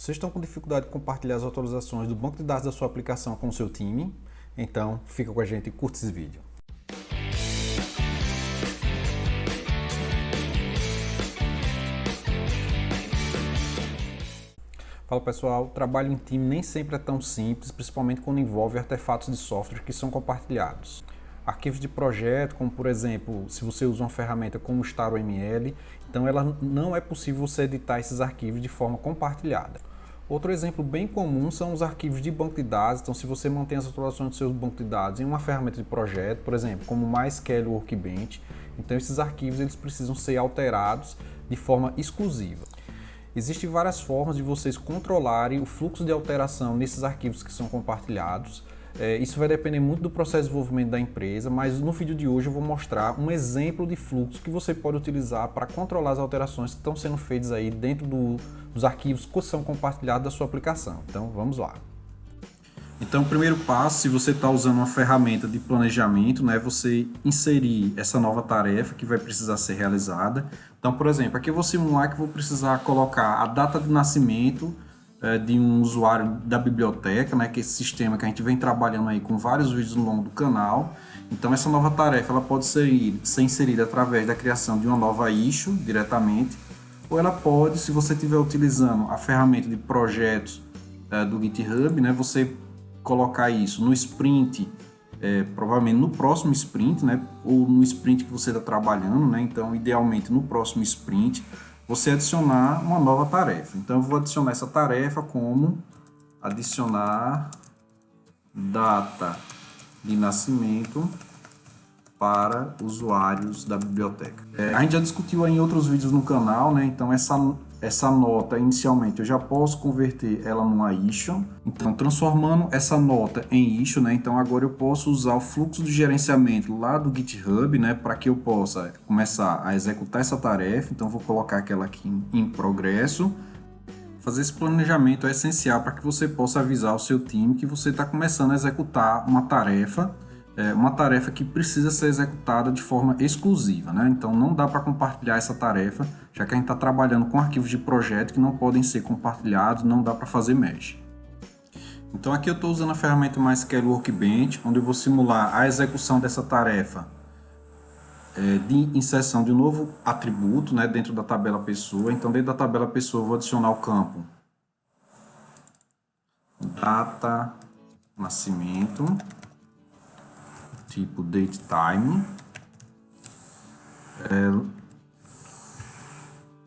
Vocês estão com dificuldade de compartilhar as atualizações do banco de dados da sua aplicação com o seu time? Então, fica com a gente e curte esse vídeo. Fala pessoal, trabalho em time nem sempre é tão simples, principalmente quando envolve artefatos de software que são compartilhados. Arquivos de projeto, como por exemplo, se você usa uma ferramenta como o StarOML, então não é possível você editar esses arquivos de forma compartilhada. Outro exemplo bem comum são os arquivos de banco de dados. Então, se você mantém as atualizações dos seus bancos de dados em uma ferramenta de projeto, por exemplo, como o MySQL Workbench, então esses arquivos eles precisam ser alterados de forma exclusiva. Existem várias formas de vocês controlarem o fluxo de alteração nesses arquivos que são compartilhados. Isso vai depender muito do processo de desenvolvimento da empresa, mas no vídeo de hoje eu vou mostrar um exemplo de fluxo que você pode utilizar para controlar as alterações que estão sendo feitas aí dentro dos arquivos que são compartilhados da sua aplicação. Então vamos lá. Então o primeiro passo, se você está usando uma ferramenta de planejamento, né, você inserir essa nova tarefa que vai precisar ser realizada. Então, por exemplo, aqui eu vou simular que eu vou precisar colocar a data de nascimento de um usuário da biblioteca, né, que é esse sistema que a gente vem trabalhando aí com vários vídeos no longo do canal. Então essa nova tarefa ela pode ser inserida através da criação de uma nova issue diretamente, ou ela pode, se você estiver utilizando a ferramenta de projetos do GitHub, né, você colocar isso no sprint, provavelmente no próximo sprint, né, ou no sprint que você está trabalhando, né, então idealmente no próximo sprint, você adicionar uma nova tarefa. Então eu vou adicionar essa tarefa como adicionar data de nascimento para usuários da biblioteca. A gente já discutiu aí em outros vídeos no canal, né? Então essa nota inicialmente eu já posso converter ela numa issue. Então transformando essa nota em issue, né? Então agora eu posso usar o fluxo de gerenciamento lá do GitHub, né? Para que eu possa começar a executar essa tarefa. Então vou colocar aquela aqui em progresso. Fazer esse planejamento é essencial para que você possa avisar o seu time que você está começando a executar uma tarefa que precisa ser executada de forma exclusiva, né? Então não dá para compartilhar essa tarefa, já que a gente está trabalhando com arquivos de projeto que não podem ser compartilhados, não dá para fazer mesh. Então aqui eu estou usando a ferramenta MySQL Workbench, onde eu vou simular a execução dessa tarefa de inserção de um novo atributo, né, dentro da tabela pessoa. Então dentro da tabela pessoa eu vou adicionar o campo data nascimento, tipo datetime.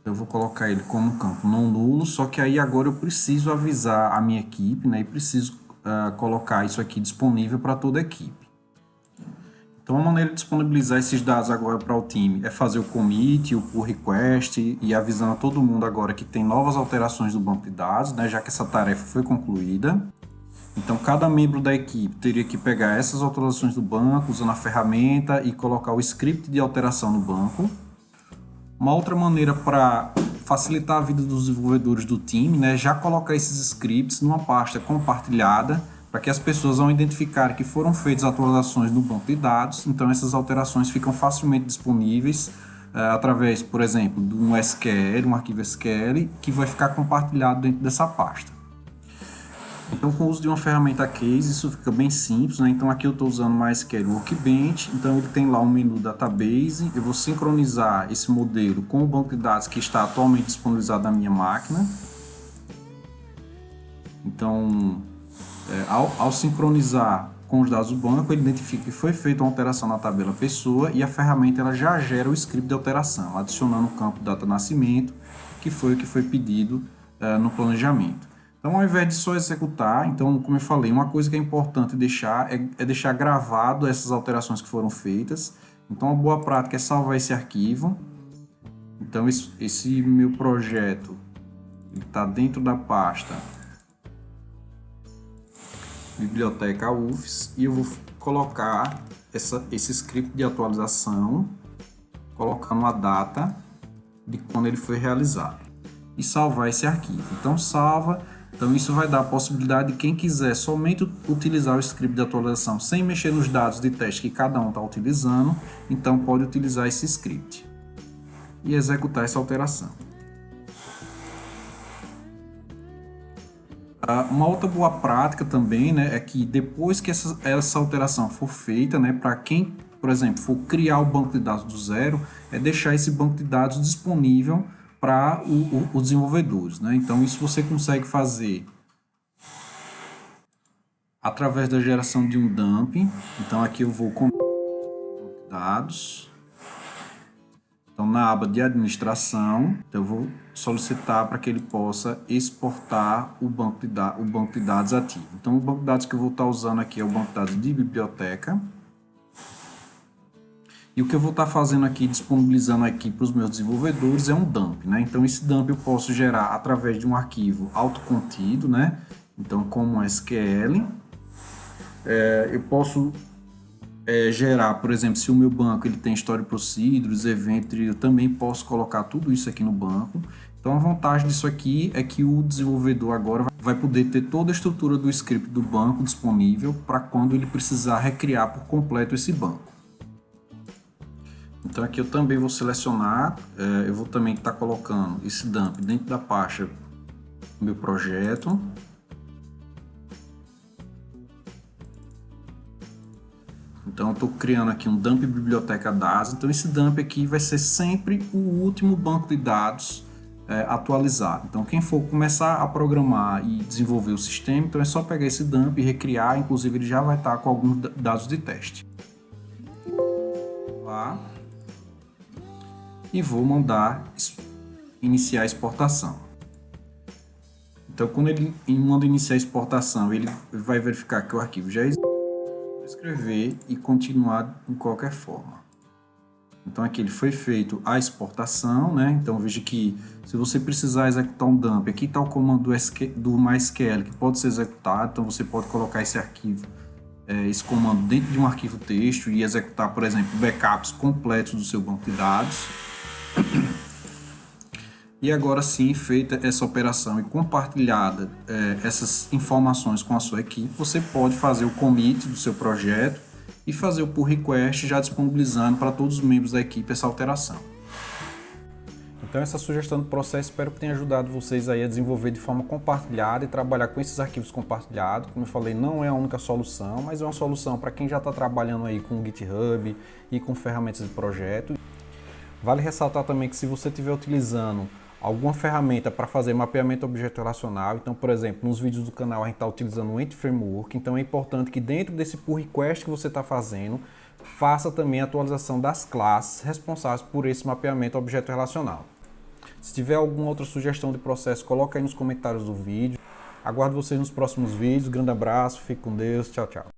Eu vou colocar ele como campo não nulo, só que aí agora eu preciso avisar a minha equipe, né, e preciso colocar isso aqui disponível para toda a equipe. Então a maneira de disponibilizar esses dados agora para o time é fazer o commit, o pull request e avisando a todo mundo agora que tem novas alterações do banco de dados, né, já que essa tarefa foi concluída. Então cada membro da equipe teria que pegar essas atualizações do banco usando a ferramenta e colocar o script de alteração no banco. Uma outra maneira para facilitar a vida dos desenvolvedores do time, né, já colocar esses scripts numa pasta compartilhada para que as pessoas ao identificarem que foram feitas atualizações no banco de dados, então essas alterações ficam facilmente disponíveis através, por exemplo, de um SQL, um arquivo SQL, que vai ficar compartilhado dentro dessa pasta. Então, com o uso de uma ferramenta case, isso fica bem simples, né? Então, aqui eu estou usando o MySQL Workbench, então ele tem lá um menu Database, eu vou sincronizar esse modelo com o banco de dados que está atualmente disponibilizado na minha máquina. Então, ao sincronizar com os dados do banco, ele identifica que foi feita uma alteração na tabela pessoa e a ferramenta ela já gera o script de alteração, adicionando o campo data nascimento, que foi o que foi pedido no planejamento. Então, ao invés de só executar, então, como eu falei, uma coisa que é importante deixar é deixar gravado essas alterações que foram feitas. Então, uma boa prática é salvar esse arquivo. Então, esse meu projeto está dentro da pasta biblioteca UFS e eu vou colocar esse script de atualização, colocando a data de quando ele foi realizado e salvar esse arquivo. Então, salva. Então isso vai dar a possibilidade de quem quiser somente utilizar o script de atualização sem mexer nos dados de teste que cada um está utilizando, então pode utilizar esse script e executar essa alteração. Uma outra boa prática também, né, é que depois que essa alteração for feita, né, para quem, por exemplo, for criar o banco de dados do zero, é deixar esse banco de dados disponível para os desenvolvedores, né? Então isso você consegue fazer através da geração de um dump. Então aqui eu vou com dados. Então, na aba de administração, eu vou solicitar para que ele possa exportar o banco de dados ativo. Então, o banco de dados que eu vou estar usando aqui é o banco de dados de biblioteca. E o que eu vou estar fazendo aqui, disponibilizando aqui para os meus desenvolvedores, é um dump, né? Então, esse dump eu posso gerar através de um arquivo autocontido, né? Então, como um SQL. Eu posso gerar, por exemplo, se o meu banco ele tem story procedures, event, eu também posso colocar tudo isso aqui no banco. Então a vantagem disso aqui é que o desenvolvedor agora vai poder ter toda a estrutura do script do banco disponível para quando ele precisar recriar por completo esse banco. Então aqui eu também vou selecionar, eu vou também estar colocando esse dump dentro da pasta do meu projeto. Então eu estou criando aqui um dump biblioteca DAS. Então esse dump aqui vai ser sempre o último banco de dados atualizado. Então quem for começar a programar e desenvolver o sistema, então é só pegar esse dump e recriar. Inclusive ele já vai estar com alguns dados de teste. Lá e vou mandar iniciar a exportação. Então quando ele manda iniciar a exportação, ele vai verificar que o arquivo já existe. Escrever e continuar de qualquer forma. Então aqui ele foi feito a exportação, né? Então veja que se você precisar executar um dump, aqui está o comando do MySQL que pode ser executado. Então você pode colocar esse arquivo, esse comando dentro de um arquivo texto e executar, por exemplo, backups completos do seu banco de dados. E agora sim, feita essa operação e compartilhada essas informações com a sua equipe, você pode fazer o commit do seu projeto e fazer o pull request já disponibilizando para todos os membros da equipe essa alteração. Então essa sugestão do processo espero que tenha ajudado vocês aí a desenvolver de forma compartilhada e trabalhar com esses arquivos compartilhados. Como eu falei, não é a única solução, mas é uma solução para quem já está trabalhando aí com o GitHub e com ferramentas de projeto. Vale ressaltar também que se você estiver utilizando alguma ferramenta para fazer mapeamento objeto relacional, então, por exemplo, nos vídeos do canal a gente está utilizando o Entity Framework, então é importante que dentro desse pull request que você está fazendo, faça também a atualização das classes responsáveis por esse mapeamento objeto relacional. Se tiver alguma outra sugestão de processo, coloca aí nos comentários do vídeo. Aguardo vocês nos próximos vídeos. Grande abraço, fique com Deus, tchau, tchau.